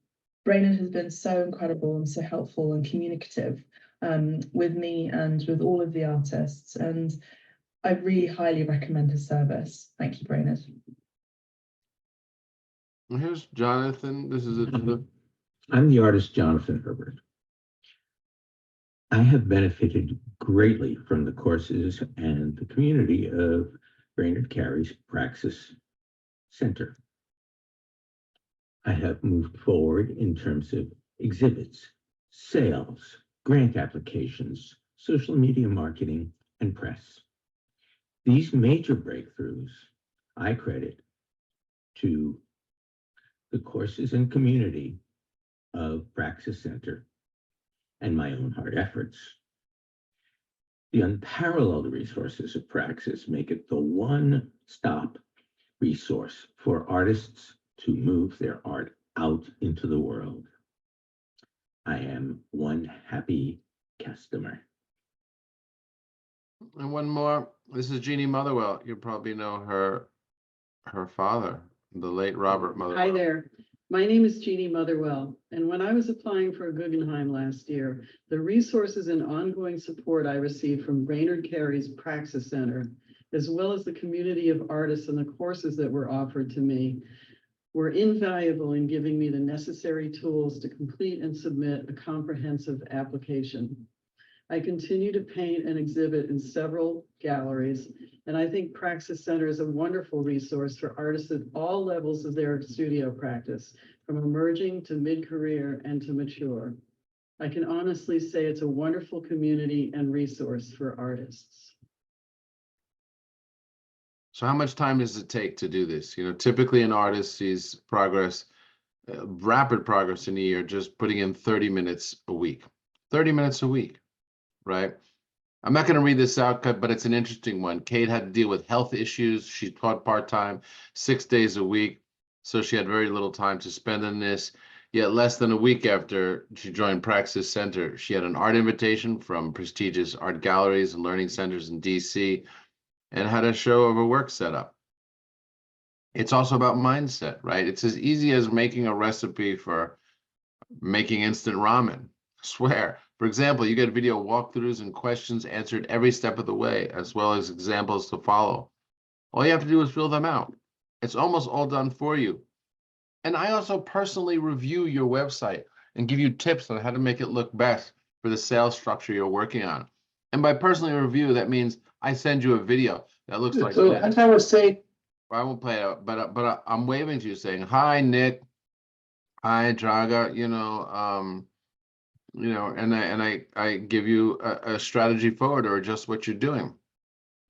Brainerd has been so incredible and so helpful and communicative with me and with all of the artists. And I really highly recommend his service. Thank you, Brainerd. Here's Jonathan. This is I'm the artist Jonathan Herbert. I have benefited greatly from the courses and the community of Brainerd Carey's Praxis Center. I have moved forward in terms of exhibits, sales, grant applications, social media marketing, and press. These major breakthroughs I credit to the courses and community of Praxis Center and my own hard efforts. The unparalleled resources of Praxis make it the one-stop resource for artists to move their art out into the world. I am one happy customer. And one more. This is Jeannie Motherwell. You probably know her father, the late Robert Motherwell. Hi there. My name is Jeannie Motherwell, and when I was applying for a Guggenheim last year, the resources and ongoing support I received from Brainerd Carey's Praxis Center, as well as the community of artists and the courses that were offered to me, were invaluable in giving me the necessary tools to complete and submit a comprehensive application. I continue to paint and exhibit in several galleries, and I think Praxis Center is a wonderful resource for artists at all levels of their studio practice, from emerging to mid-career and to mature. I can honestly say it's a wonderful community and resource for artists. So how much time does it take to do this? You know, typically an artist sees progress, rapid progress in a year, just putting in 30 minutes a week. 30 minutes a week, right? I'm not going to read this out, but it's an interesting one. Kate had to deal with health issues. She taught part-time, 6 days a week. So she had very little time to spend on this. Yet less than a week after she joined Praxis Center, she had an art invitation from prestigious art galleries and learning centers in DC, and had a show of her work set up. It's also about mindset, right? It's as easy as making a recipe for making instant ramen. I swear. For example, you get video walkthroughs and questions answered every step of the way, as well as examples to follow. All you have to do is fill them out. It's almost all done for you. And I also personally review your website and give you tips on how to make it look best for the sales structure you're working on. And by personally review, that means I send you a video that looks like So this. as I was saying, I won't play it, but I'm waving to you saying, "Hi, Nick. Hi, Draga." And I give you a strategy forward or just what you're doing.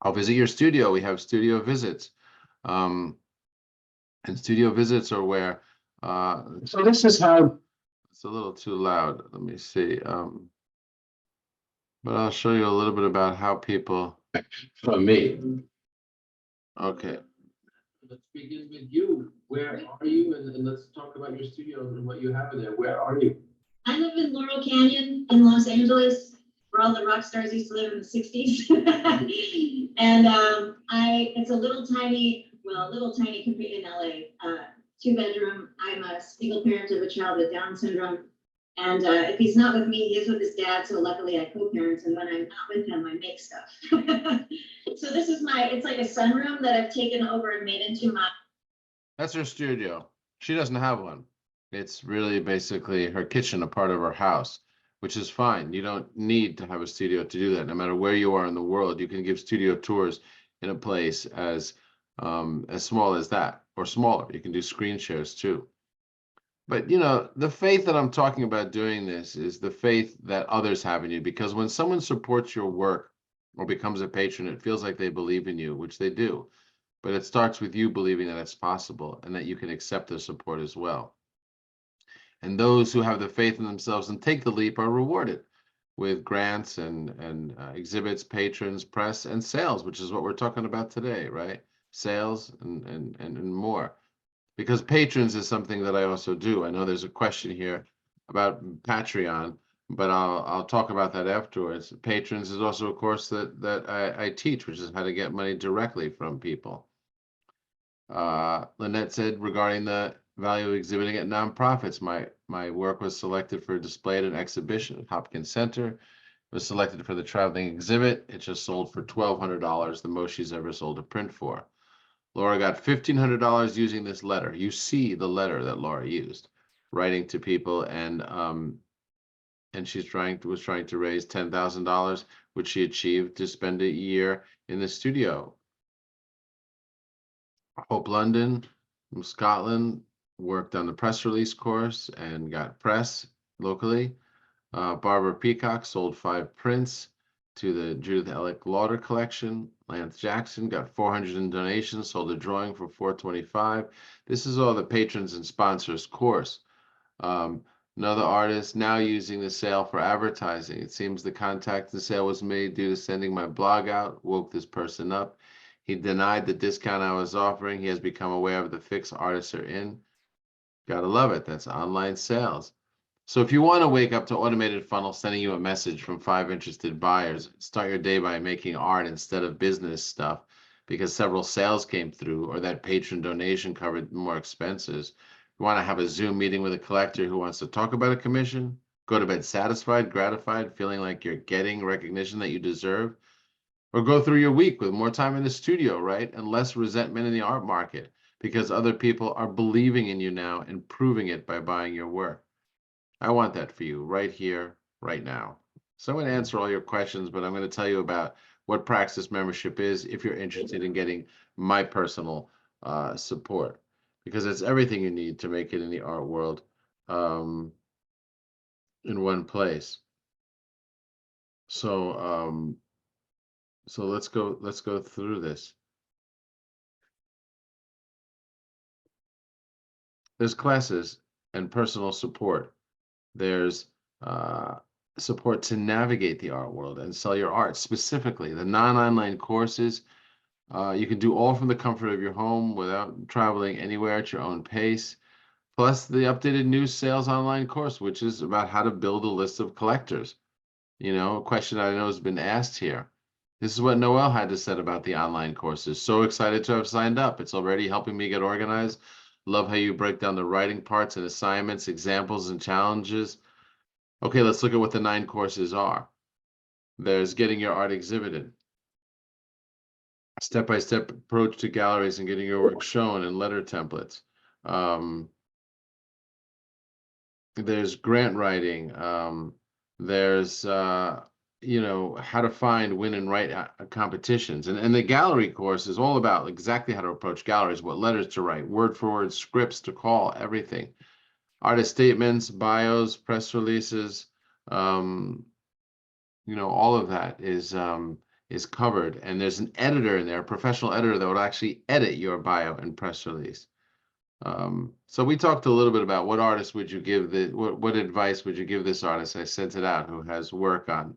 I'll visit your studio. We have studio visits, and studio visits are where. so this is how. It's a little too loud. Let me see. But I'll show you a little bit about how people. From me. Okay. Let's begin with you. Where are you? And let's talk about your studio and what you have in there. Where are you? I live in Laurel Canyon in Los Angeles, where all the rock stars used to live in the 60s. And it's a little tiny compared in LA, 2-bedroom. I'm a single parent of a child with Down syndrome. And if he's not with me, he is with his dad. So luckily I co-parent. And when I'm not with him, I make stuff. So this is it's like a sunroom that I've taken over and made into my. That's her studio. She doesn't have one. It's really basically her kitchen, a part of her house, which is fine. You don't need to have a studio to do that. No matter where you are in the world, you can give studio tours in a place as small as that or smaller. You can do screen shares too. But you know, the faith that I'm talking about doing this is the faith that others have in you, because when someone supports your work or becomes a patron, it feels like they believe in you, which they do. But it starts with you believing that it's possible and that you can accept their support as well. And those who have the faith in themselves and take the leap are rewarded with grants and exhibits, patrons, press, and sales, which is what we're talking about today, right? Sales and more. Because patrons is something that I also do. I know there's a question here about Patreon, but I'll talk about that afterwards. Patrons is also a course that I teach, which is how to get money directly from people. Lynette said regarding the value of exhibiting at nonprofits, my work was selected for display at an exhibition at Hopkins Center. It was selected for the traveling exhibit. It just sold for $1,200, the most she's ever sold a print for. Laura got $1,500 using this letter. You see the letter that Laura used, writing to people, and she was trying to raise $10,000, which she achieved to spend a year in the studio. Hope London from Scotland worked on the press release course and got press locally. Barbara Peacock sold 5 prints to the Judith Ellick Lauder collection. Lance Jackson got 400 in donations, sold a drawing for $425. This is all the patrons and sponsors course. Another artist now using the sale for advertising. It seems the contact and sale was made due to sending my blog out. Woke this person up. He denied the discount I was offering. He has become aware of the fix artists are in. Gotta love it. That's online sales. So if you want to wake up to automated funnel sending you a message from 5 interested buyers, start your day by making art instead of business stuff because several sales came through or that patron donation covered more expenses. You want to have a Zoom meeting with a collector who wants to talk about a commission, go to bed satisfied, gratified, feeling like you're getting recognition that you deserve, or go through your week with more time in the studio, right? And less resentment in the art market because other people are believing in you now and proving it by buying your work. I want that for you right here, right now. So I'm going to answer all your questions, but I'm going to tell you about what Praxis membership is if you're interested in getting my personal support, because it's everything you need to make it in the art world in one place. So let's go through this. There's classes and personal support. There's support to navigate the art world and sell your art. Specifically, the non-online courses, you can do all from the comfort of your home without traveling anywhere at your own pace. Plus the updated new sales online course, which is about how to build a list of collectors. You know, a question I know has been asked here. This is what Noelle had to say about the online courses. So excited to have signed up. It's already helping me get organized. Love how you break down the writing parts and assignments, examples, and challenges. Okay, let's look at what the 9 courses are. There's getting your art exhibited. Step-by-step approach to galleries and getting your work shown and letter templates. There's grant writing. There's you know, how to find, win, and write competitions. And the gallery course is all about exactly how to approach galleries, what letters to write, word for word, scripts to call, everything. Artist statements, bios, press releases, you know, all of that is covered. And there's an editor in there, a professional editor that would actually edit your bio and press release. So we talked a little bit about what artist would you give what advice would you give this artist? I sent it out, who has work on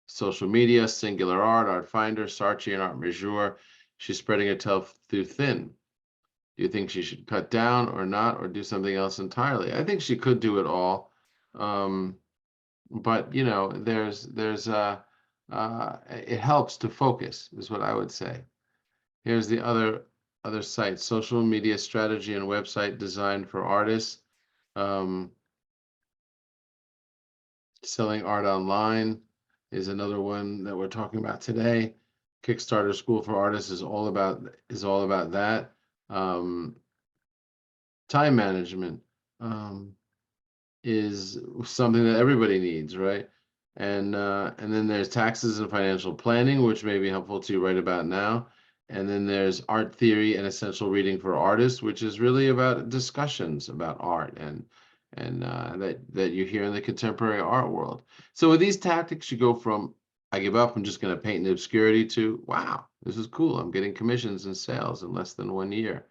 social media, Singular Art, Art Finder, Saatchi, and Art Majour. She's spreading herself too thin. Do you think she should cut down or not, or do something else entirely? I think she could do it all. But you know, it helps to focus, is what I would say. Here's the other site, social media strategy and website design for artists. Selling art online is another one that we're talking about today. Kickstarter School for Artists is all about that. Time management, is something that everybody needs, right? And then there's taxes and financial planning, which may be helpful to you right about now. And then there's art theory and essential reading for artists, which is really about discussions about art and that you hear in the contemporary art world. So with these tactics, you go from I give up, I'm just going to paint in obscurity to wow, this is cool. I'm getting commissions and sales in less than 1 year.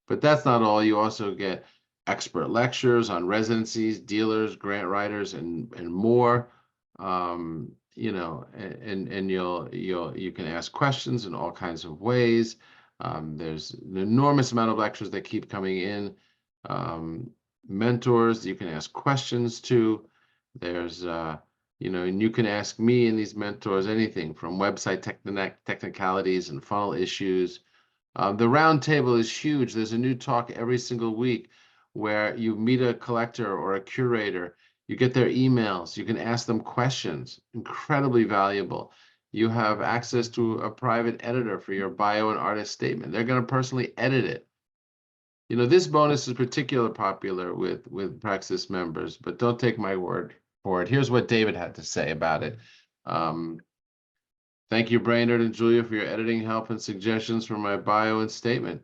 But that's not all. You also get expert lectures on residencies, dealers, grant writers, and more. You know, and you can ask questions in all kinds of ways. There's an enormous amount of lectures that keep coming in. Mentors you can ask questions to. There's you know, and you can ask me and these mentors anything from website technicalities and funnel issues. The round table is huge. There's a new talk every single week where you meet a collector or a curator. You get their emails. You can ask them questions. Incredibly valuable. You have access to a private editor for your bio and artist statement. They're going to personally edit it. You know, this bonus is particularly popular with Praxis members, but don't take my word for it. Here's what David had to say about it. Thank you, Brainerd and Julia, for your editing help and suggestions for my bio and statement.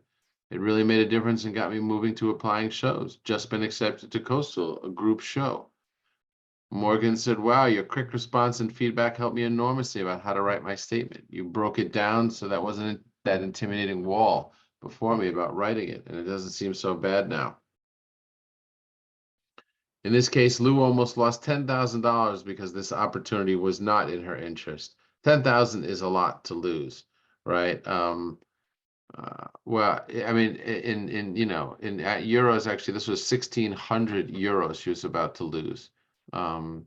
It really made a difference and got me moving to applying shows. Just been accepted to Coastal, a group show. Morgan said, wow, your quick response and feedback helped me enormously about how to write my statement. You broke it down so that wasn't that intimidating wall before me about writing it, and it doesn't seem so bad now. In this case, Lou almost lost $10,000 because this opportunity was not in her interest. 10,000 is a lot to lose, right? Well, I mean, in you know, in at euros, actually, this was 1,600 euros she was about to lose. And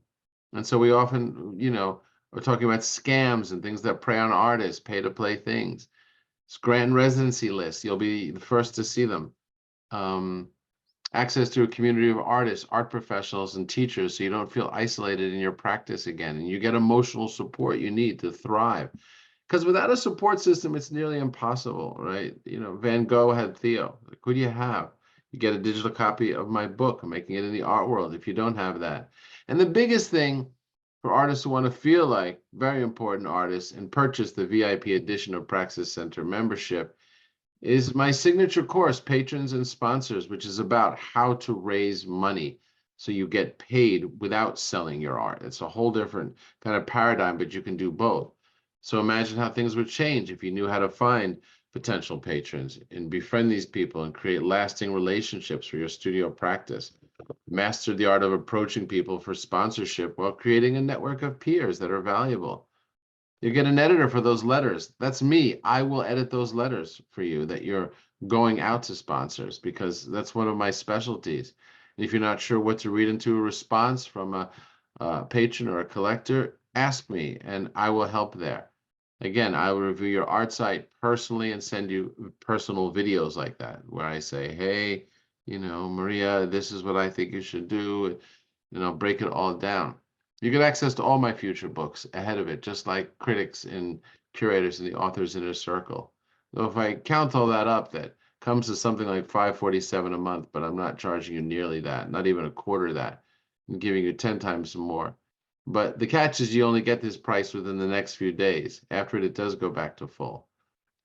so we often, you know, are talking about scams and things that prey on artists, pay-to-play things. It's grant residency lists. You'll be the first to see them. Access to a community of artists, art professionals, and teachers so you don't feel isolated in your practice again. And you get emotional support you need to thrive. Because without a support system, it's nearly impossible, right? You know, Van Gogh had Theo. Like, who do you have? You get a digital copy of my book, making it in the art world if you don't have that. And the biggest thing for artists who want to feel like very important artists and purchase the VIP edition of Praxis Center membership is my signature course, Patrons and Sponsors, which is about how to raise money so you get paid without selling your art. It's a whole different kind of paradigm, but you can do both. So imagine how things would change if you knew how to find potential patrons and befriend these people and create lasting relationships for your studio practice. Master the art of approaching people for sponsorship while creating a network of peers that are valuable. You get an editor for those letters. That's me. I will edit those letters for you that you're going out to sponsors because that's one of my specialties. And if you're not sure what to read into a response from a patron or a collector, ask me and I will help there. Again, I will review your art site personally and send you personal videos like that where I say, hey, you know, Maria, this is what I think you should do. And I'll break it all down. You get access to all my future books ahead of it, just like critics and curators in the author's inner circle. So if I count all that up, that comes to something like $547 a month, but I'm not charging you nearly that, not even a quarter of that. I'm giving you 10 times more. But the catch is you only get this price within the next few days. After it does go back to full.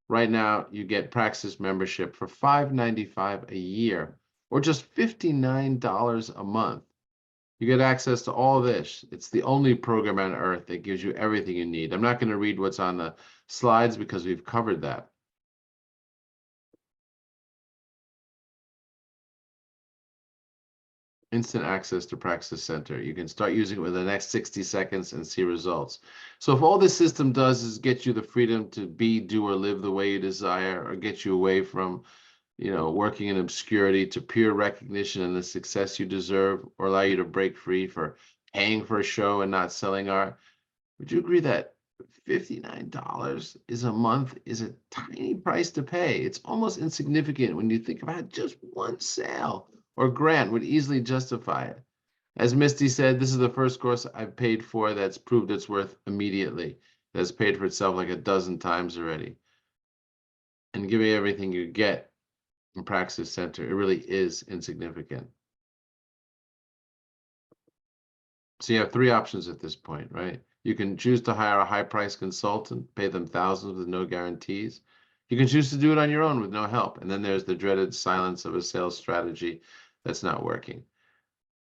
Right now, you get Praxis membership for $595 a year, or just $59 a month. You get access to all this. It's the only program on earth that gives you everything you need. I'm not going to read what's on the slides because we've covered that. Instant access to Praxis Center. You can start using it within the next 60 seconds and see results. So if all this system does is get you the freedom to be, do, or live the way you desire, or get you away from, you know, working in obscurity to peer recognition and the success you deserve, or allow you to break free for paying for a show and not selling art, would you agree that $59 is a month is a tiny price to pay? It's almost insignificant when you think about just one sale or grant would easily justify it. As Misty said, this is the first course I've paid for that's proved its worth immediately. That's paid for itself like a dozen times already. And give me everything you get in Praxis Center. It really is insignificant. So you have three options at this point, right? You can choose to hire a high-priced consultant, pay them thousands with no guarantees. You can choose to do it on your own with no help. And then there's the dreaded silence of a sales strategy that's not working.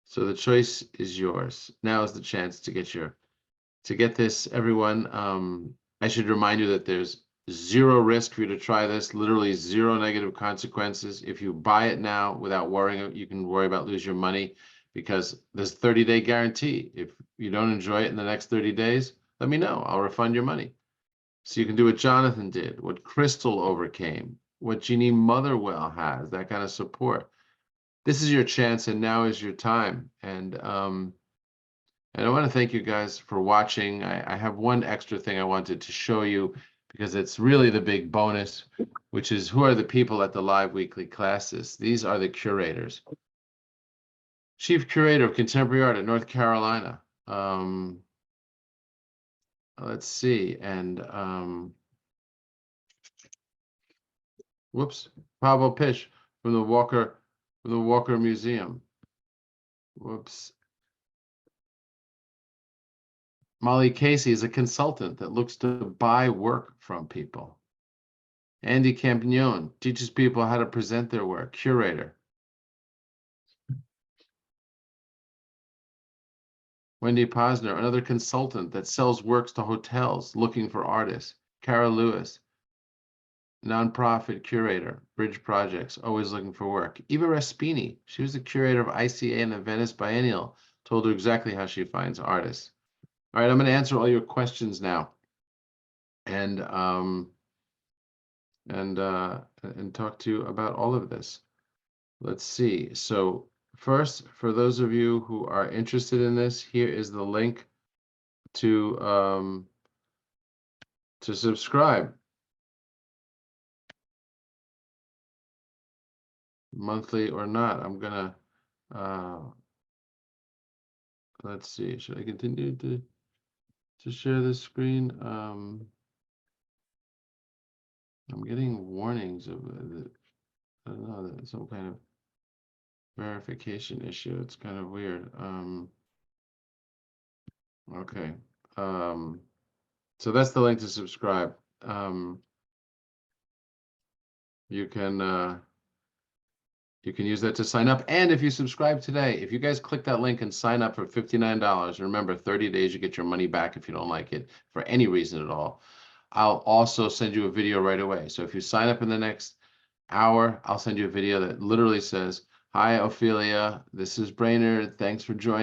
So the choice is yours. Now is the chance to get this, everyone. I should remind you that there's zero risk for you to try this, literally zero negative consequences. If you buy it now without worrying, you can worry about losing your money because there's 30-day guarantee. If you don't enjoy it in the next 30 days, let me know. I'll refund your money. So you can do what Jonathan did, what Crystal overcame, what Jeannie Motherwell has, that kind of support. This is your chance, and now is your time. And I want to thank you guys for watching. I have one extra thing I wanted to show you because it's really the big bonus, which is who are the people at the live weekly classes. These are the curators. Chief Curator of Contemporary Art at North Carolina. Let's see, and whoops, Pablo Pish from the Walker Museum. Whoops. Molly Casey is a consultant that looks to buy work from people. Andy Campagnon teaches people how to present their work, curator. Wendy Posner, another consultant that sells works to hotels looking for artists. Cara Lewis, nonprofit curator, Bridge Projects, always looking for work. Eva Raspini, she was the curator of ICA and the Venice Biennial, told her exactly how she finds artists. All right, I'm going to answer all your questions now, and talk to you about all of this. Let's see. So first, for those of you who are interested in this, here is the link to subscribe. Monthly or not, I'm gonna let's see. Should I continue to share this screen? I'm getting warnings of I don't know, some kind of verification issue. It's kind of weird. Okay. So that's the link to subscribe. You can use that to sign up. And if you subscribe today, if you guys click that link and sign up for $59, remember 30 days you get your money back if you don't like it for any reason at all. I'll also send you a video right away. So if you sign up in the next hour, I'll send you a video that literally says, "Hi, Ophelia. This is Brainerd. Thanks for joining."